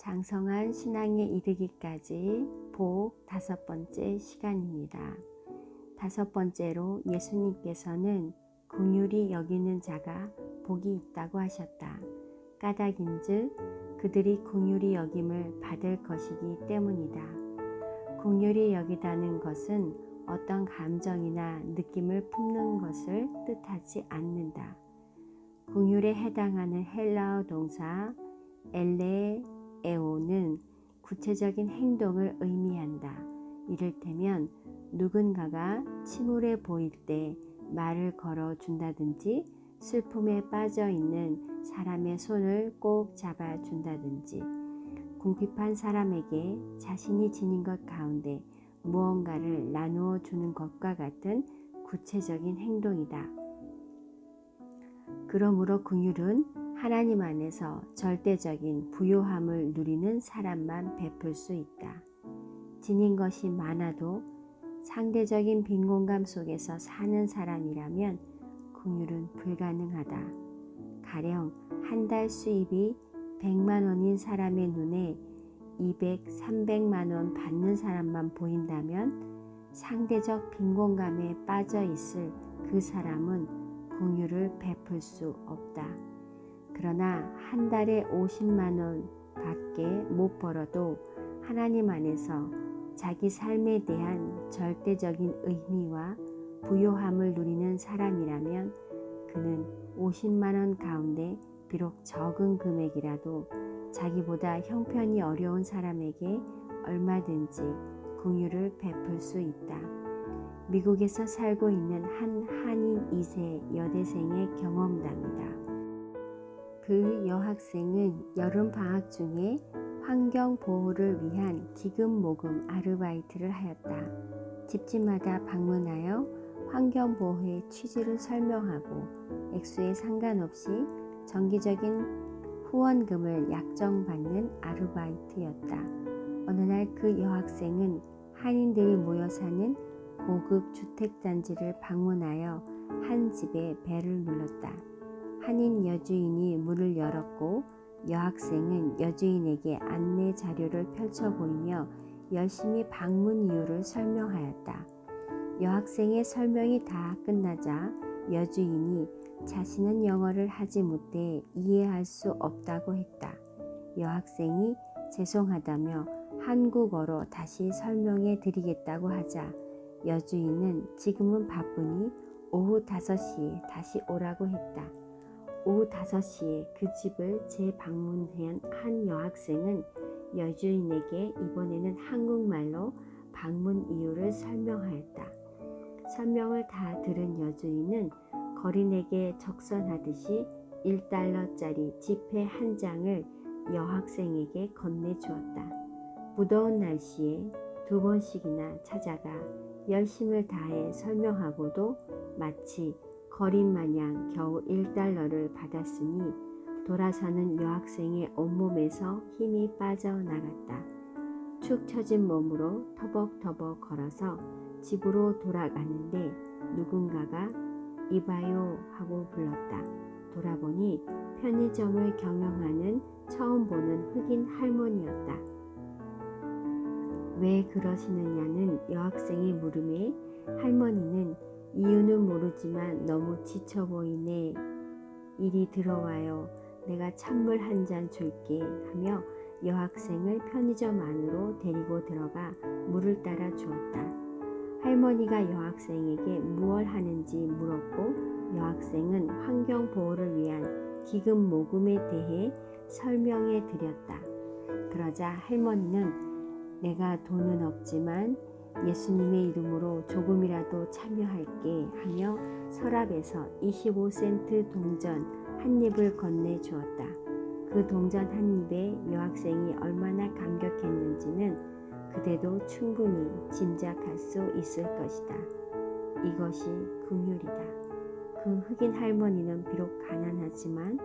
장성한 신앙에 이르기까지 복 5번째 시간입니다. 5번째로 예수님께서는 긍휼히 여기는 자가 복이 있다고 하셨다. 까닭인즉 그들이 긍휼히 여김을 받을 것이기 때문이다. 긍휼히 여기다는 것은 어떤 감정이나 느낌을 품는 것을 뜻하지 않는다. 긍휼에 해당하는 헬라어 동사 엘레에오는 구체적인 행동을 의미한다. 이를테면 누군가가 침울해 보일 때 말을 걸어준다든지 슬픔에 빠져있는 사람의 손을 꼭 잡아준다든지 궁핍한 사람에게 자신이 지닌 것 가운데 무언가를 나누어 주는 것과 같은 구체적인 행동이다. 그러므로 긍휼은 하나님 안에서 절대적인 부요함을 누리는 사람만 베풀 수 있다. 지닌 것이 많아도 상대적인 빈곤감 속에서 사는 사람이라면 긍휼은 불가능하다. 가령 한 달 수입이 100만 원인 사람의 눈에 200, 300만 원 받는 사람만 보인다면 상대적 빈곤감에 빠져 있을 그 사람은 긍휼을 베풀 수 없다. 그러나 한 달에 50만 원 밖에 못 벌어도 하나님 안에서 자기 삶에 대한 절대적인 의미와 부요함을 누리는 사람이라면 그는 50만 원 가운데 비록 적은 금액이라도 자기보다 형편이 어려운 사람에게 얼마든지 긍휼을 베풀 수 있다. 미국에서 살고 있는 한 한인 2세 여대생의 경험담이다. 그 여학생은 여름방학 중에 환경보호를 위한 기금모금 아르바이트를 하였다. 집집마다 방문하여 환경보호의 취지를 설명하고 액수에 상관없이 정기적인 후원금을 약정받는 아르바이트였다. 어느 날 그 여학생은 한인들이 모여 사는 고급 주택단지를 방문하여 한 집에 벨을 눌렀다. 한인 여주인이 문을 열었고 여학생은 여주인에게 안내 자료를 펼쳐 보이며 열심히 방문 이유를 설명하였다. 여학생의 설명이 다 끝나자 여주인이 자신은 영어를 하지 못해 이해할 수 없다고 했다. 여학생이 죄송하다며 한국어로 다시 설명해 드리겠다고 하자 여주인은 지금은 바쁘니 오후 5시에 다시 오라고 했다. 오후 5시에 그 집을 재방문한 한 여학생은 여주인에게 이번에는 한국말로 방문 이유를 설명하였다. 설명을 다 들은 여주인은 거린에게 적선하듯이 1달러짜리 지폐 한 장을 여학생에게 건네주었다. 무더운 날씨에 2번씩이나 찾아가 열심을 다해 설명하고도 마치 거린 마냥 겨우 1달러를 받았으니 돌아서는 여학생의 온몸에서 힘이 빠져나갔다. 축 처진 몸으로 터벅터벅 걸어서 집으로 돌아가는데 누군가가 이봐요 하고 불렀다. 돌아보니 편의점을 경영하는 처음 보는 흑인 할머니였다. 왜 그러시느냐는 여학생의 물음에 할머니는 이유는 모르지만 너무 지쳐 보이네. 이리 들어와요. 내가 찬물 한 잔 줄게 하며 여학생을 편의점 안으로 데리고 들어가 물을 따라 주었다. 할머니가 여학생에게 무얼 하는지 물었고 여학생은 환경보호를 위한 기금 모금에 대해 설명해 드렸다. 그러자 할머니는 내가 돈은 없지만 예수님의 이름으로 조금이라도 참여할게 하며 서랍에서 25센트 동전 한 입을 건네주었다. 그 동전 한 입에 여학생이 얼마나 감격했는지는 그대도 충분히 짐작할 수 있을 것이다. 이것이 긍휼이다. 그 흑인 할머니는 비록 가난하지만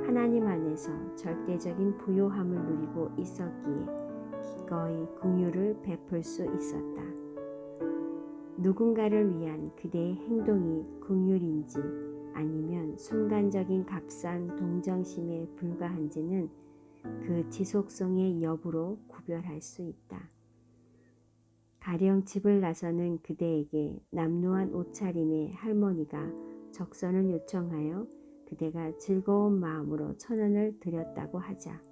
하나님 안에서 절대적인 부요함을 누리고 있었기에 기꺼이 긍휼을 베풀 수 있었다. 누군가를 위한 그대의 행동이 긍휼인지 아니면 순간적인 값싼 동정심에 불과한지는 그 지속성의 여부로 구별할 수 있다. 가령 집을 나서는 그대에게 남루한 옷차림의 할머니가 적선을 요청하여 그대가 즐거운 마음으로 1,000원을 드렸다고 하자.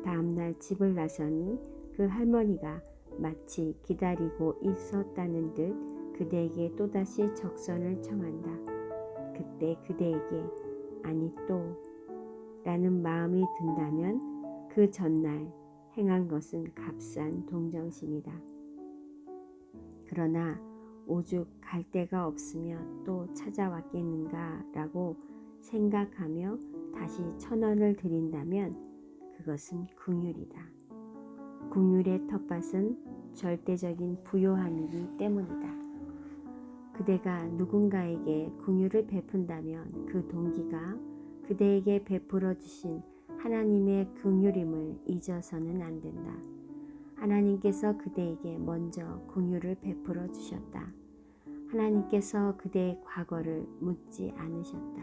다음날 집을 나서니 그 할머니가 마치 기다리고 있었다는 듯 그대에게 또다시 적선을 청한다. 그때 그대에게 아니 또 라는 마음이 든다면 그 전날 행한 것은 값싼 동정심이다. 그러나 오죽 갈 데가 없으며 또 찾아왔겠는가 라고 생각하며 다시 1,000원을 드린다면 그것은 긍휼이다. 긍휼의 텃밭은 절대적인 부요함이기 때문이다. 그대가 누군가에게 긍휼을 베푼다면 그 동기가 그대에게 베풀어 주신 하나님의 긍휼임을 잊어서는 안 된다. 하나님께서 그대에게 먼저 긍휼을 베풀어 주셨다. 하나님께서 그대의 과거를 묻지 않으셨다.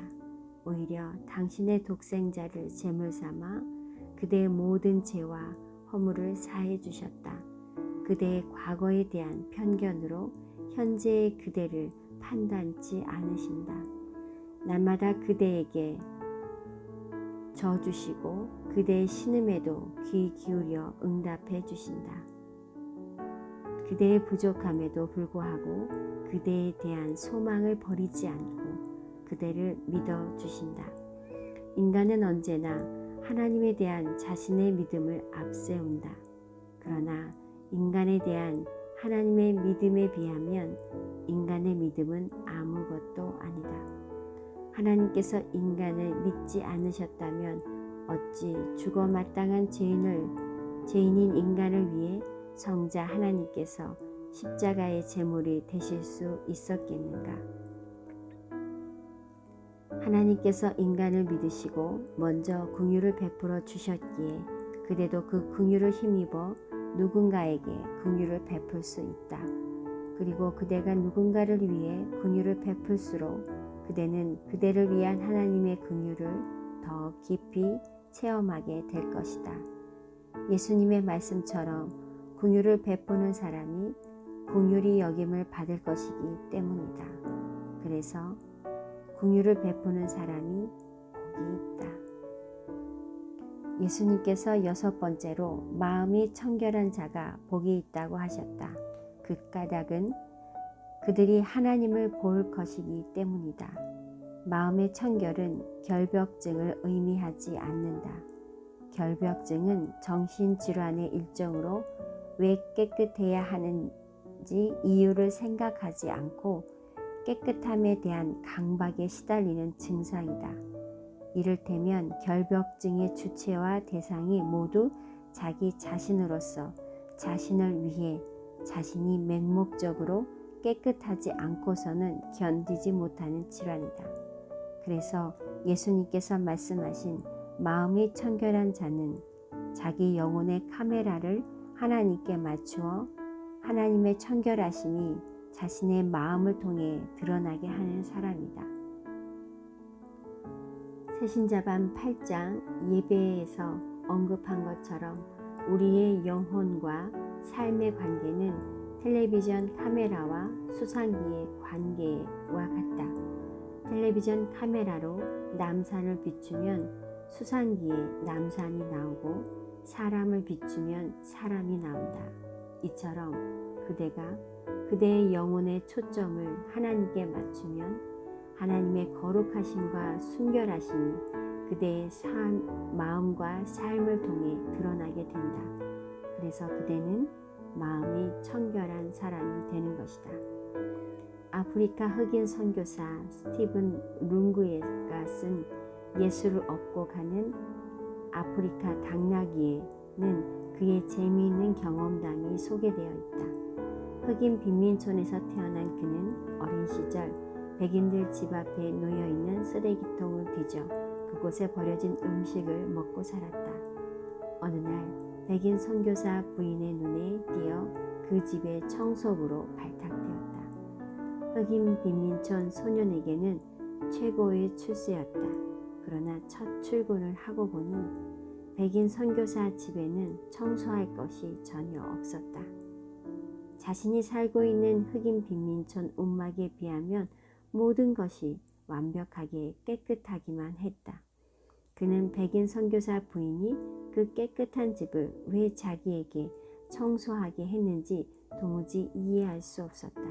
오히려 당신의 독생자를 제물 삼아 그대의 모든 죄와 허물을 사해 주셨다. 그대의 과거에 대한 편견으로 현재의 그대를 판단치 않으신다. 날마다 그대에게 져주시고 그대의 신음에도 귀 기울여 응답해 주신다. 그대의 부족함에도 불구하고 그대에 대한 소망을 버리지 않고 그대를 믿어 주신다. 인간은 언제나 하나님에 대한 자신의 믿음을 앞세운다. 그러나 인간에 대한 하나님의 믿음에 비하면 인간의 믿음은 아무것도 아니다. 하나님께서 인간을 믿지 않으셨다면 어찌 죽어 마땅한 죄인인 인간을 위해 성자 하나님께서 십자가의 제물이 되실 수 있었겠는가? 하나님께서 인간을 믿으시고 먼저 긍휼을 베풀어 주셨기에 그대도 그 긍휼을 힘입어 누군가에게 긍휼을 베풀 수 있다. 그리고 그대가 누군가를 위해 긍휼을 베풀수록 그대는 그대를 위한 하나님의 긍휼을 더 깊이 체험하게 될 것이다. 예수님의 말씀처럼 긍휼을 베푸는 사람이 긍휼히 여김을 받을 것이기 때문이다. 그래서 긍휼을 베푸는 사람이 복이 있다. 예수님께서 6번째로 마음이 청결한 자가 복이 있다고 하셨다. 그 까닭은 그들이 하나님을 볼 것이기 때문이다. 마음의 청결은 결벽증을 의미하지 않는다. 결벽증은 정신질환의 일종으로 왜 깨끗해야 하는지 이유를 생각하지 않고 깨끗함에 대한 강박에 시달리는 증상이다. 이를테면 결벽증의 주체와 대상이 모두 자기 자신으로서 자신을 위해 자신이 맹목적으로 깨끗하지 않고서는 견디지 못하는 질환이다. 그래서 예수님께서 말씀하신 마음이 청결한 자는 자기 영혼의 카메라를 하나님께 맞추어 하나님의 청결하심이 자신의 마음을 통해 드러나게 하는 사람이다. 새신자반 8장 예배에서 언급한 것처럼 우리의 영혼과 삶의 관계는 텔레비전 카메라와 수상기의 관계와 같다. 텔레비전 카메라로 남산을 비추면 수상기에 남산이 나오고 사람을 비추면 사람이 나온다. 이처럼 그대가 그대의 영혼의 초점을 하나님께 맞추면 하나님의 거룩하심과 순결하심이 그대의 마음과 삶을 통해 드러나게 된다. 그래서 그대는 마음이 청결한 사람이 되는 것이다. 아프리카 흑인 선교사 스티븐 룽구에가 쓴 예수를 얻고 가는 아프리카 당나귀에는 그의 재미있는 경험담이 소개되어 있다. 흑인 빈민촌에서 태어난 그는 어린 시절 백인들 집 앞에 놓여있는 쓰레기통을 뒤져 그곳에 버려진 음식을 먹고 살았다. 어느 날 백인 선교사 부인의 눈에 띄어 그 집의 청소부로 발탁되었다. 흑인 빈민촌 소년에게는 최고의 출세였다. 그러나 첫 출근을 하고 보니 백인 선교사 집에는 청소할 것이 전혀 없었다. 자신이 살고 있는 흑인 빈민촌 움막에 비하면 모든 것이 완벽하게 깨끗하기만 했다. 그는 백인 선교사 부인이 그 깨끗한 집을 왜 자기에게 청소하게 했는지 도무지 이해할 수 없었다.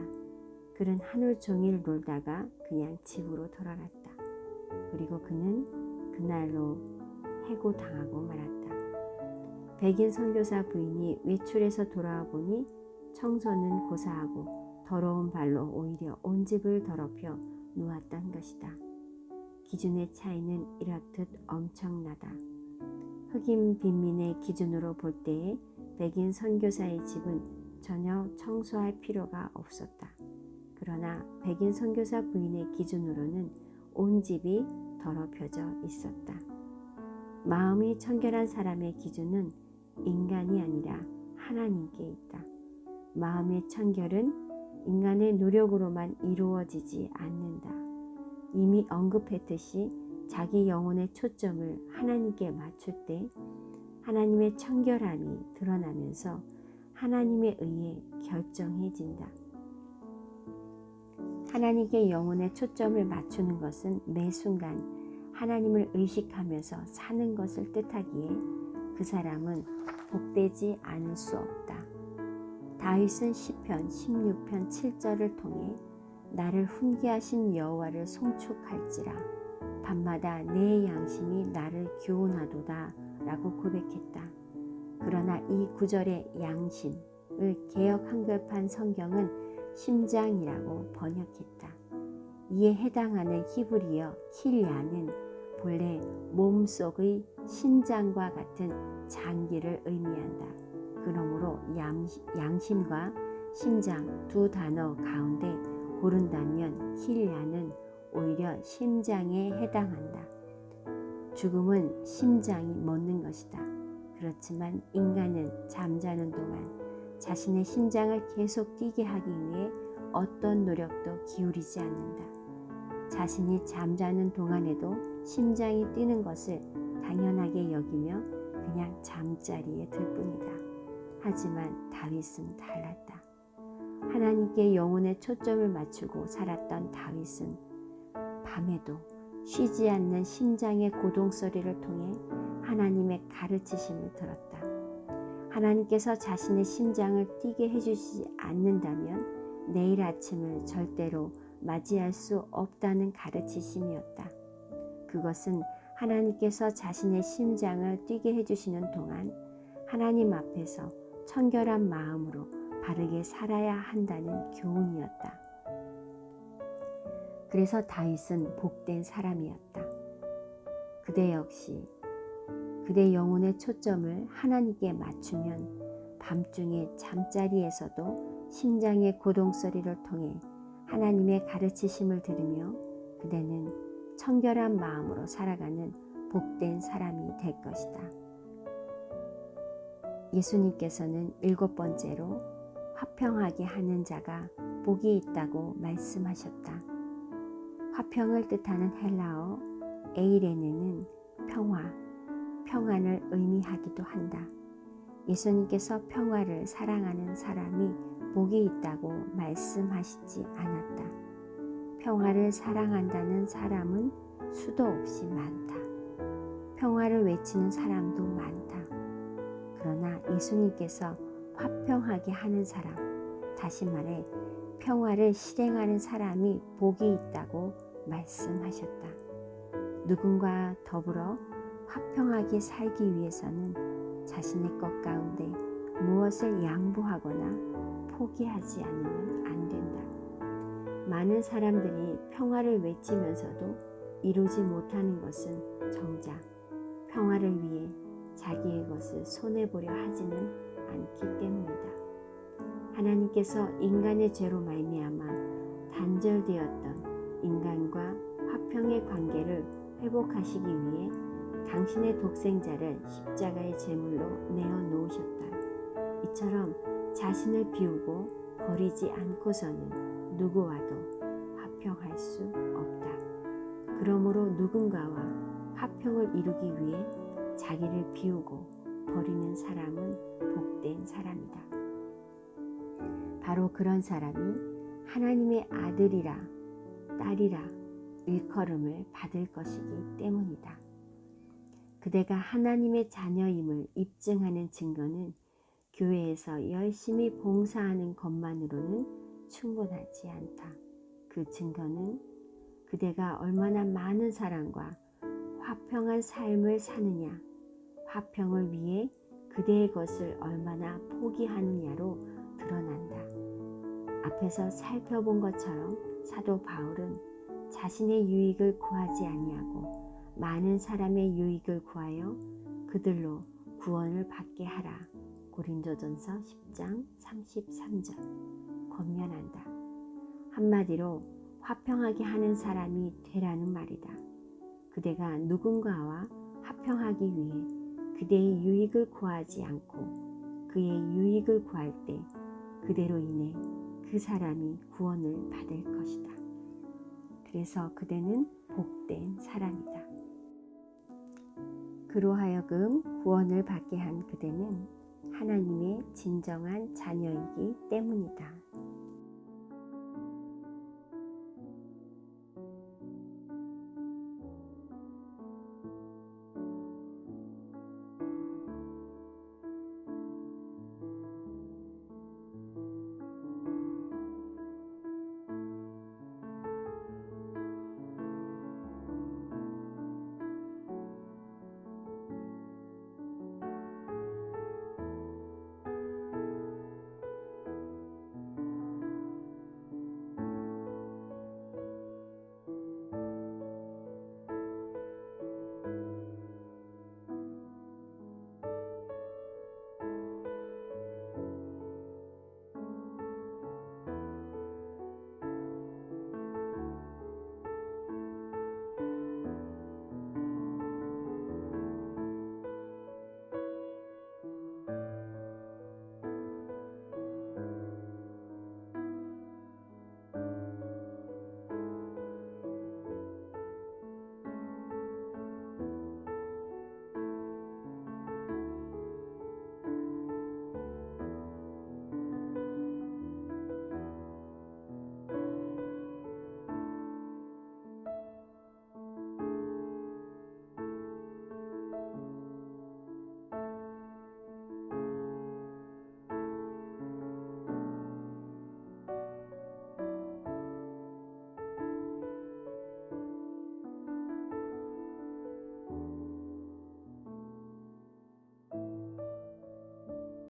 그는 하루 종일 놀다가 그냥 집으로 돌아갔다. 그리고 그는 그날로 해고당하고 말았다. 백인 선교사 부인이 외출해서 돌아와 보니 청소는 고사하고 더러운 발로 오히려 온 집을 더럽혀 놓았던 것이다. 기준의 차이는 이렇듯 엄청나다. 흑인 빈민의 기준으로 볼 때에 백인 선교사의 집은 전혀 청소할 필요가 없었다. 그러나 백인 선교사 부인의 기준으로는 온 집이 더럽혀져 있었다. 마음이 청결한 사람의 기준은 인간이 아니라 하나님께 있다. 마음의 청결은 인간의 노력으로만 이루어지지 않는다. 이미 언급했듯이 자기 영혼의 초점을 하나님께 맞출 때 하나님의 청결함이 드러나면서 하나님에 의해 결정해진다. 하나님께 영혼의 초점을 맞추는 것은 매 순간 하나님을 의식하면서 사는 것을 뜻하기에 그 사람은 복되지 않을 수 없다. 다윗은 시편 16편 7절을 통해 나를 훈계하신 여호와를 송축할지라 밤마다 내 양심이 나를 교훈하도다 라고 고백했다. 그러나 이 구절의 양심을 개역 한글판 성경은 심장이라고 번역했다. 이에 해당하는 히브리어 킬야는 본래 몸속의 심장과 같은 장기를 의미한다. 그러므로 양심과 심장 두 단어 가운데 고른다면 킬야는 오히려 심장에 해당한다. 죽음은 심장이 멎는 것이다. 그렇지만 인간은 잠자는 동안 자신의 심장을 계속 뛰게 하기 위해 어떤 노력도 기울이지 않는다. 자신이 잠자는 동안에도 심장이 뛰는 것을 당연하게 여기며 그냥 잠자리에 들 뿐이다. 하지만 다윗은 달랐다. 하나님께 영혼의 초점을 맞추고 살았던 다윗은 밤에도 쉬지 않는 심장의 고동소리를 통해 하나님의 가르치심을 들었다. 하나님께서 자신의 심장을 뛰게 해주시지 않는다면 내일 아침을 절대로 맞이할 수 없다는 가르치심이었다. 그것은 하나님께서 자신의 심장을 뛰게 해주시는 동안 하나님 앞에서 청결한 마음으로 바르게 살아야 한다는 교훈이었다. 그래서 다윗은 복된 사람이었다. 그대 역시 그대 영혼의 초점을 하나님께 맞추면 밤중에 잠자리에서도 심장의 고동소리를 통해 하나님의 가르치심을 들으며 그대는 청결한 마음으로 살아가는 복된 사람이 될 것이다. 예수님께서는 7번째로 화평하게 하는 자가 복이 있다고 말씀하셨다. 화평을 뜻하는 헬라어 에이레네는 평안을 의미하기도 한다. 예수님께서 평화를 사랑하는 사람이 복이 있다고 말씀하시지 않았다. 평화를 사랑한다는 사람은 수도 없이 많다. 평화를 외치는 사람도 많다. 그러나 예수님께서 화평하게 하는 사람, 다시 말해 평화를 실행하는 사람이 복이 있다고 말씀하셨다. 누군가 더불어 화평하게 살기 위해서는 자신의 것 가운데 무엇을 양보하거나 포기하지 않으면 안 된다. 많은 사람들이 평화를 외치면서도 이루지 못하는 것은 정작 평화를 위해 자기의 것을 손해보려 하지는 않기 때문이다. 하나님께서 인간의 죄로 말미암아 단절되었던 인간과 화평의 관계를 회복하시기 위해 당신의 독생자를 십자가의 제물로 내어놓으셨다. 이처럼 자신을 비우고 버리지 않고서는 누구와도 화평할 수 없다. 그러므로 누군가와 화평을 이루기 위해 자기를 비우고 버리는 사람은 복된 사람이다. 바로 그런 사람이 하나님의 아들이라 딸이라 일컬음을 받을 것이기 때문이다. 그대가 하나님의 자녀임을 입증하는 증거는 교회에서 열심히 봉사하는 것만으로는 충분하지 않다. 그 증거는 그대가 얼마나 많은 사람과 화평한 삶을 사느냐, 화평을 위해 그대의 것을 얼마나 포기하느냐로 드러난다. 앞에서 살펴본 것처럼 사도 바울은 자신의 유익을 구하지 아니하고 많은 사람의 유익을 구하여 그들로 구원을 받게 하라. 고린도전서 10장 33절 권면한다. 한마디로 화평하게 하는 사람이 되라는 말이다. 그대가 누군가와 화평하기 위해 그대의 유익을 구하지 않고 그의 유익을 구할 때 그대로 인해 그 사람이 구원을 받을 것이다. 그래서 그대는 복된 사람이다. 그로 하여금 구원을 받게 한 그대는 하나님의 진정한 자녀이기 때문이다.